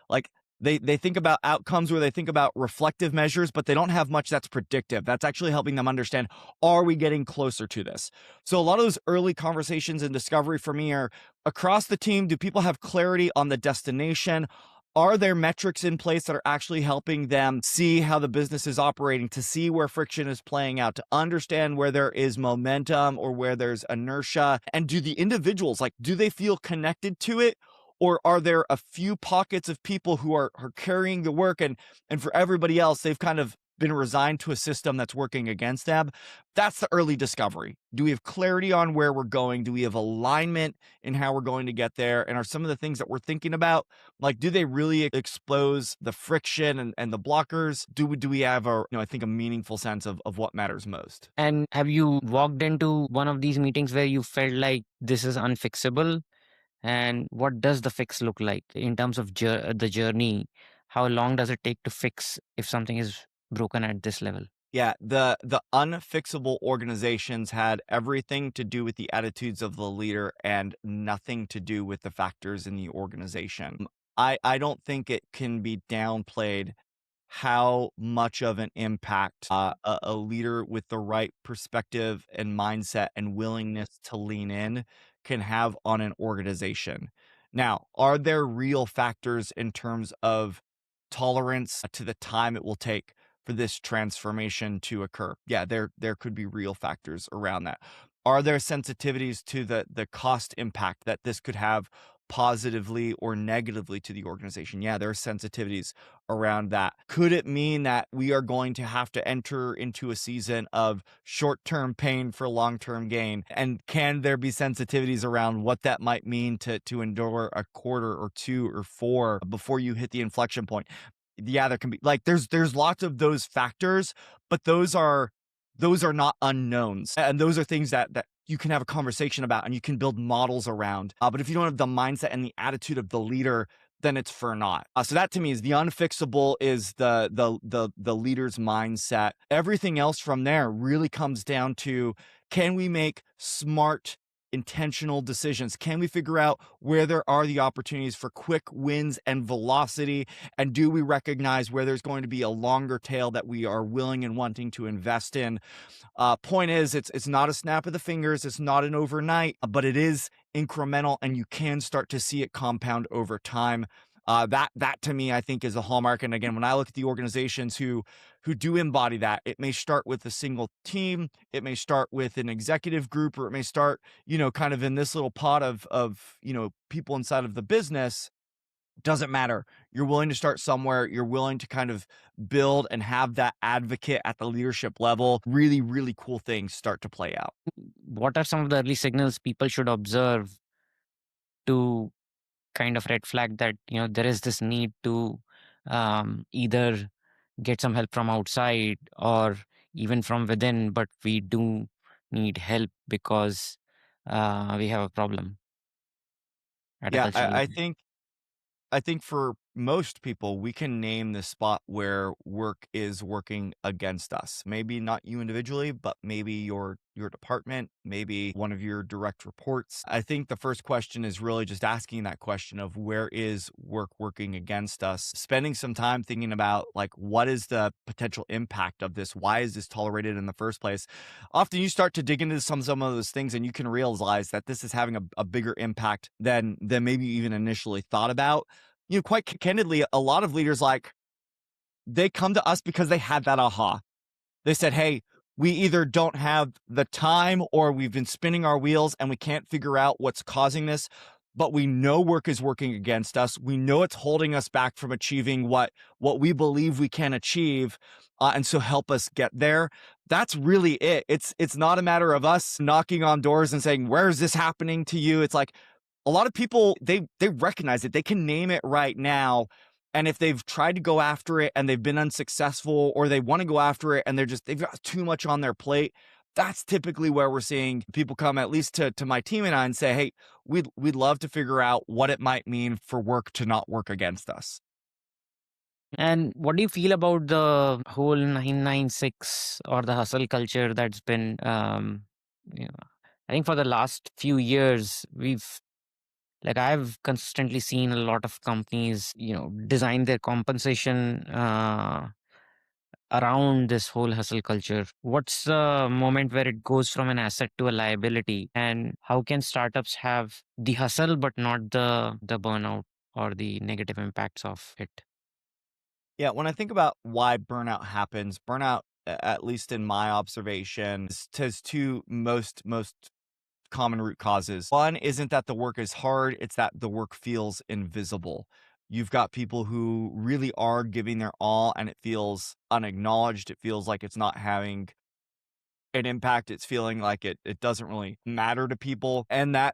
like, they think about outcomes, where they think about reflective measures, but they don't have much that's predictive. That's actually helping them understand, are we getting closer to this? So a lot of those early conversations and discovery for me are across the team. Do people have clarity on the destination? Are there metrics in place that are actually helping them see how the business is operating, to see where friction is playing out, to understand where there is momentum or where there's inertia? And do the individuals, like, do they feel connected to it? Or are there a few pockets of people who are carrying the work, and for everybody else, they've kind of been resigned to a system that's working against them? That's the early discovery. Do we have clarity on where we're going? Do we have alignment in how we're going to get there? And are some of the things that we're thinking about, like, do they really expose the friction and the blockers? Do we have I think, a meaningful sense of what matters most? And have you walked into one of these meetings where you felt like this is unfixable? And what does the fix look like in terms of the journey? How long does it take to fix if something is broken at this level? Yeah, the unfixable organizations had everything to do with the attitudes of the leader and nothing to do with the factors in the organization. I don't think it can be downplayed how much of an impact a leader with the right perspective and mindset and willingness to lean in can have on an organization. Now, are there real factors in terms of tolerance to the time it will take for this transformation to occur? Yeah, there could be real factors around that. Are there sensitivities to the cost impact that this could have positively or negatively to the organization? Yeah, there are sensitivities around that. Could it mean that we are going to have to enter into a season of short-term pain for long-term gain? And can there be sensitivities around what that might mean to endure a quarter or two or four before you hit the inflection point? Yeah, there can be like there's lots of those factors, but those are not unknowns. And those are things that you can have a conversation about and you can build models around. But if you don't have the mindset and the attitude of the leader, then it's for naught. So that to me is the unfixable is the leader's mindset. Everything else from there really comes down to, can we make smart intentional decisions? Can we figure out where there are the opportunities for quick wins and velocity? And do we recognize where there's going to be a longer tail that we are willing and wanting to invest in? Point is, it's not a snap of the fingers, it's not an overnight, but it is incremental, and you can start to see it compound over time. That to me, I think, is a hallmark. And again, when I look at the organizations who do embody that, it may start with a single team, it may start with an executive group, or it may start, kind of in this little pot of people inside of the business. Doesn't matter. You're willing to start somewhere. You're willing to kind of build and have that advocate at the leadership level. Really, really cool things start to play out. What are some of the early signals people should observe to kind of red flag that there is this need to either get some help from outside or even from within, but we do need help because we have a problem at a Yeah, cultural I level? think I think for most people, we can name the spot where work is working against us. Maybe not you individually, but maybe your department, maybe one of your direct reports. I think the first question is really just asking that question of, where is work working against us? Spending some time thinking about, like, what is the potential impact of this? Why is this tolerated in the first place? Often you start to dig into some of those things and you can realize that this is having a bigger impact than maybe you even initially thought about. Quite candidly, a lot of leaders, like, they come to us because they had that aha. They said, "Hey, we either don't have the time or we've been spinning our wheels and we can't figure out what's causing this, but we know work is working against us. We know it's holding us back from achieving what we believe we can achieve, and so help us get there." That's really it. It's not a matter of us knocking on doors and saying, "Where is this happening to you?" It's like, a lot of people, they recognize it. They can name it right now. And if they've tried to go after it and they've been unsuccessful, or they want to go after it and they've got too much on their plate, that's typically where we're seeing people come, at least to my team and I, and say, "Hey, we'd love to figure out what it might mean for work to not work against us." And what do you feel about the whole 996 or the hustle culture that's been, you know, I think for the last few years, I've consistently seen a lot of companies, design their compensation around this whole hustle culture. What's the moment where it goes from an asset to a liability? And how can startups have the hustle but not the burnout or the negative impacts of it? Yeah, when I think about why burnout happens, burnout, at least in my observation, has two most common root causes. One isn't that the work is hard, it's that the work feels invisible. You've got people who really are giving their all and it feels unacknowledged. It feels like it's not having an impact. It's feeling like it doesn't really matter to people. And that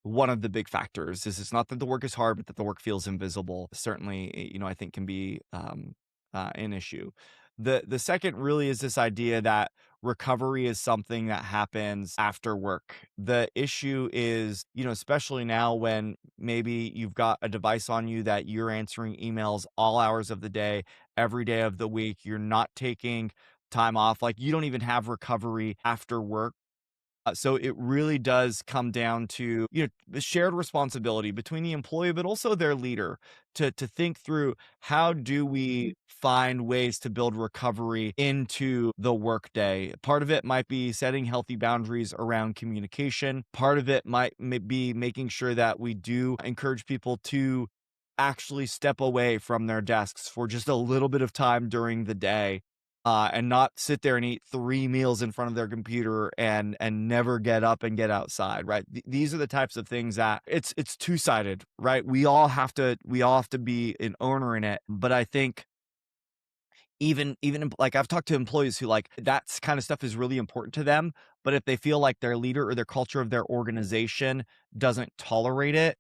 one of the big factors is, it's not that the work is hard, but that the work feels invisible. Certainly, I think can be an issue. The second really is this idea that recovery is something that happens after work. The issue is, especially now when maybe you've got a device on you that you're answering emails all hours of the day, every day of the week, you're not taking time off. Like you don't even have recovery after work. So it really does come down to, the shared responsibility between the employee, but also their leader to think through how do we find ways to build recovery into the workday. Part of it might be setting healthy boundaries around communication. Part of it might be making sure that we do encourage people to actually step away from their desks for just a little bit of time during the day, and not sit there and eat 3 meals in front of their computer and never get up and get outside, right? These are the types of things that it's two-sided, right? We all have to be an owner in it, but I think like I've talked to employees who like that's kind of stuff is really important to them, but if they feel like their leader or their culture of their organization doesn't tolerate it,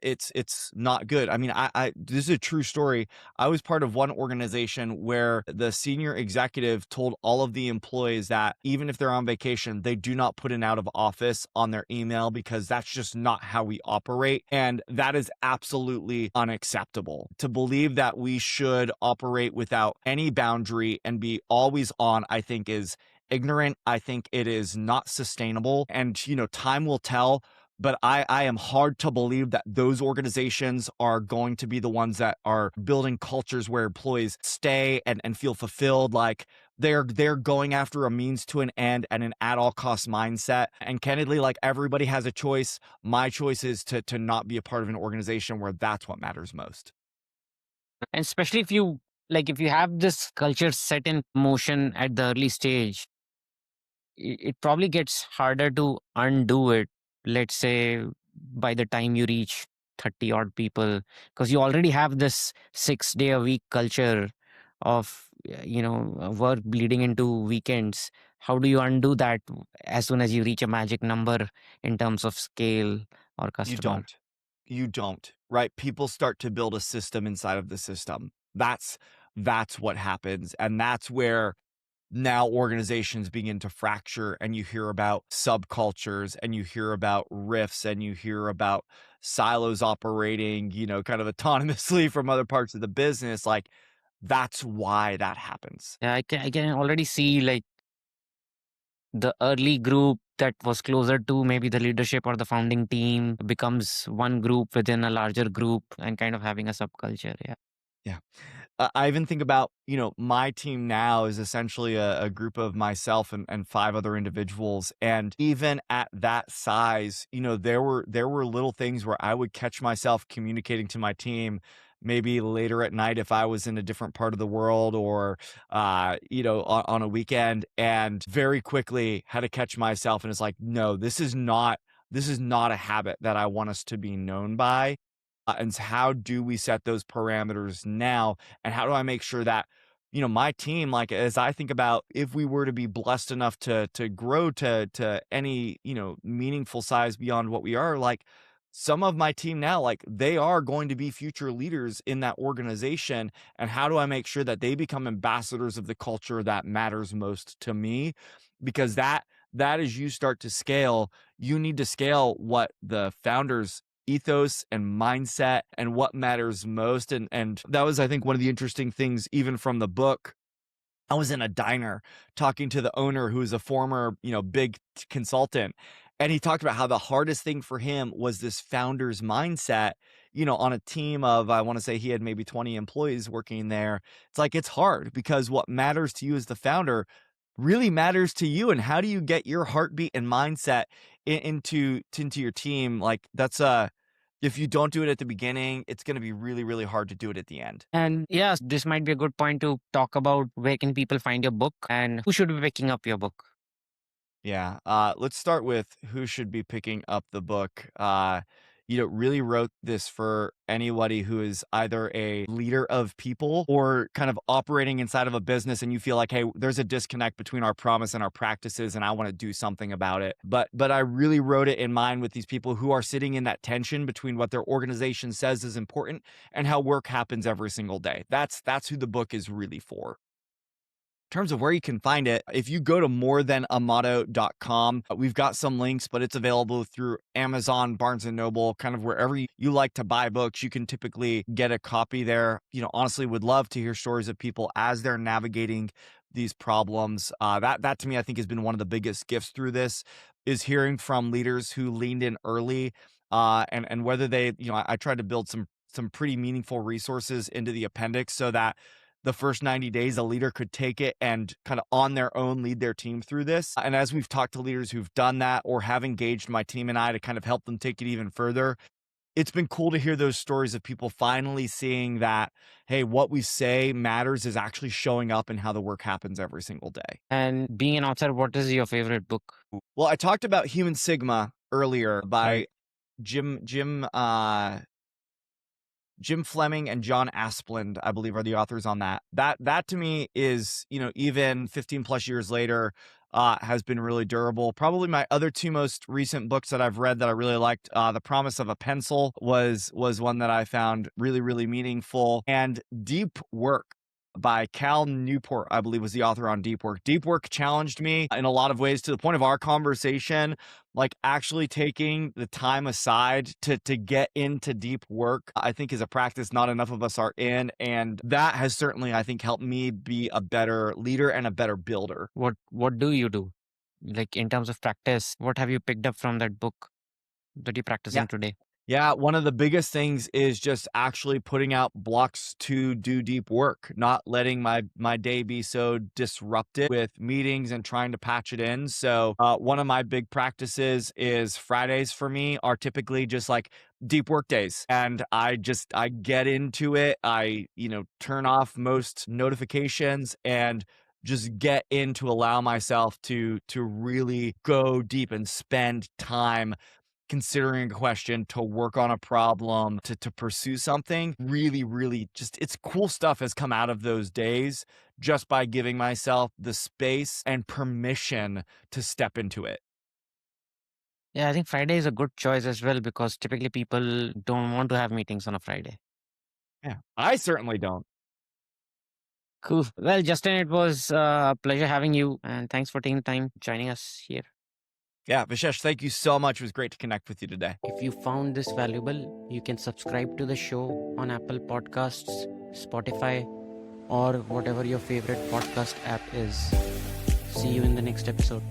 it's not good. I mean, I this is a true story. I was part of one organization where the senior executive told all of the employees that even if they're on vacation, they do not put an out of office on their email because that's just not how we operate. And that is absolutely unacceptable. To believe that we should operate without any boundary and be always on, I think is ignorant. I think it is not sustainable. And, time will tell, but I am hard to believe that those organizations are going to be the ones that are building cultures where employees stay and feel fulfilled. Like they're going after a means to an end and an at all cost mindset. And candidly, like everybody has a choice. My choice is to not be a part of an organization where that's what matters most. And especially if you have this culture set in motion at the early stage, it probably gets harder to undo it, let's say by the time you reach 30 odd people, because you already have this 6 day a week culture of work bleeding into weekends. How do you undo that as soon as you reach a magic number in terms of scale or You customer? don't. You don't, right? People start to build a system inside of the system. That's what happens. And that's where now organizations begin to fracture, and you hear about subcultures and you hear about rifts and you hear about silos operating, kind of autonomously from other parts of the business. Like that's why that happens. Yeah, I can already see like the early group that was closer to maybe the leadership or the founding team becomes one group within a larger group and kind of having a subculture. Yeah. Yeah. I even think about, my team now is essentially a group of myself and 5 other individuals. And even at that size, there were little things where I would catch myself communicating to my team maybe later at night if I was in a different part of the world or, on a weekend, and very quickly had to catch myself. And it's like, no, this is not a habit that I want us to be known by. And so how do we set those parameters now? And how do I make sure that, my team, like as I think about if we were to be blessed enough to grow to any, meaningful size beyond what we are, like some of my team now, like they are going to be future leaders in that organization. And how do I make sure that they become ambassadors of the culture that matters most to me? Because that as you start to scale, you need to scale what the founders ethos and mindset and what matters most. And that was, I think, one of the interesting things, even from the book. I was in a diner talking to the owner who is a former, big consultant. And he talked about how the hardest thing for him was this founder's mindset, on a team of, I want to say he had maybe 20 employees working there. It's like, it's hard because what matters to you as the founder really matters to you. And how do you get your heartbeat and mindset into your team? Like that's if you don't do it at the beginning, it's going to be really, really hard to do it at the end. And yes, this might be a good point to talk about where can people find your book and who should be picking up your book. Yeah. Let's start with who should be picking up the book. Really wrote this for anybody who is either a leader of people or kind of operating inside of a business and you feel like, hey, there's a disconnect between our promise and our practices and I want to do something about it. But I really wrote it in mind with these people who are sitting in that tension between what their organization says is important and how work happens every single day. That's who the book is really for. Terms of where you can find it, if you go to morethanamotto.com, we've got some links, but it's available through Amazon, Barnes and Noble, kind of wherever you like to buy books. You can typically get a copy there. Honestly, would love to hear stories of people as they're navigating these problems. That to me, I think, has been one of the biggest gifts through this, is hearing from leaders who leaned in early, and whether they, I tried to build some pretty meaningful resources into the appendix so that the first 90 days a leader could take it and kind of on their own lead their team through this. And as we've talked to leaders who've done that or have engaged my team and I to kind of help them take it even further, it's been cool to hear those stories of people finally seeing that, hey, what we say matters is actually showing up in how the work happens every single day. And being an author, what is your favorite book? Well, I talked about Human Sigma earlier by Jim Fleming and John Asplund, I believe, are the authors on that. That to me is, even 15 plus years later, has been really durable. Probably my other two most recent books that I've read that I really liked, The Promise of a Pencil was one that I found really, really meaningful. And Deep Work by Cal Newport, I believe, was the author on Deep Work. Deep Work challenged me in a lot of ways, to the point of our conversation, like actually taking the time aside to get into deep work, I think, is a practice not enough of us are in. And that has certainly, I think, helped me be a better leader and a better builder. What do you do? Like, in terms of practice, what have you picked up from that book that you're practicing today? Yeah, one of the biggest things is just actually putting out blocks to do deep work, not letting my day be so disrupted with meetings and trying to patch it in. So one of my big practices is Fridays for me are typically just like deep work days. And I get into it. I, turn off most notifications and just get in to allow myself to really go deep and spend time considering a question, to work on a problem, to pursue something. Really, really just, it's cool stuff has come out of those days just by giving myself the space and permission to step into it. Yeah, I think Friday is a good choice as well, because typically people don't want to have meetings on a Friday. Yeah, I certainly don't. Cool. Well, Justin, it was a pleasure having you, and thanks for taking time joining us here. Yeah, Vishesh, thank you so much. It was great to connect with you today. If you found this valuable, you can subscribe to the show on Apple Podcasts, Spotify, or whatever your favorite podcast app is. See you in the next episode.